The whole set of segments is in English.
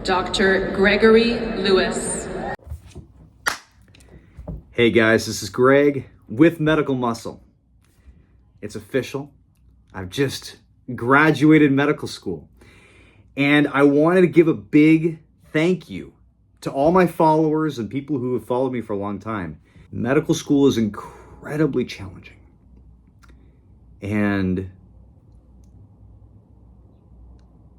Dr. Gregory Lewis. Hey guys, this is Greg with Medical Muscle. It's official. I've just graduated medical school. And I wanted to give a big thank you to all my followers and people who have followed me for a long time. Medical school is incredibly challenging. And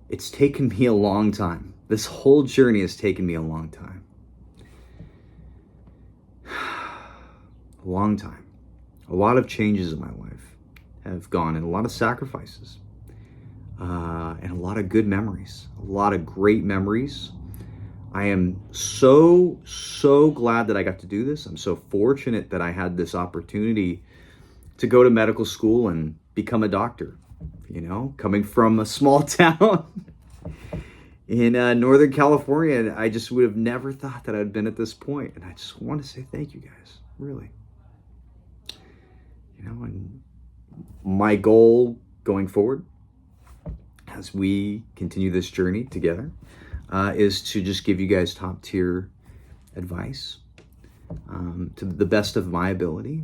it's taken me a long time. This whole journey has taken me a long time. A long time. A lot of changes in my life have gone, and a lot of sacrifices, and a lot of good memories, a lot of great memories. I am so glad that I got to do this. I'm so fortunate that I had this opportunity to go to medical school and become a doctor. You know, coming from a small town in Northern California, I just would have never thought that I'd been at this point. And I just want to say thank you guys, really. You know, and my goal going forward as we continue this journey together is to just give you guys top tier advice to the best of my ability.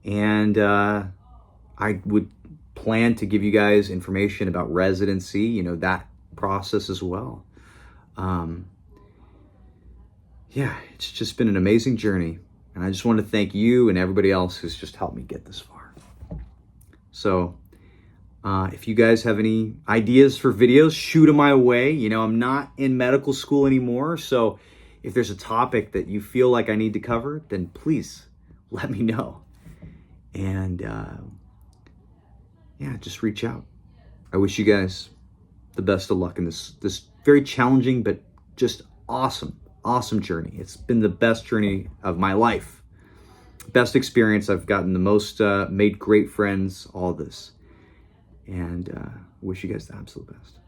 And I would plan to give you guys information about residency, you know, that process as well. Yeah, it's just been an amazing journey. And I just want to thank you and everybody else who's just helped me get this far. So if you guys have any ideas for videos, shoot them my way. You know, I'm not in medical school anymore. So if there's a topic that you feel like I need to cover, then please let me know. And yeah, just reach out. I wish you guys the best of luck in this very challenging but just awesome journey. It's been the best journey of my life. Best experience. I've gotten the most, made great friends, all this. And wish you guys the absolute best.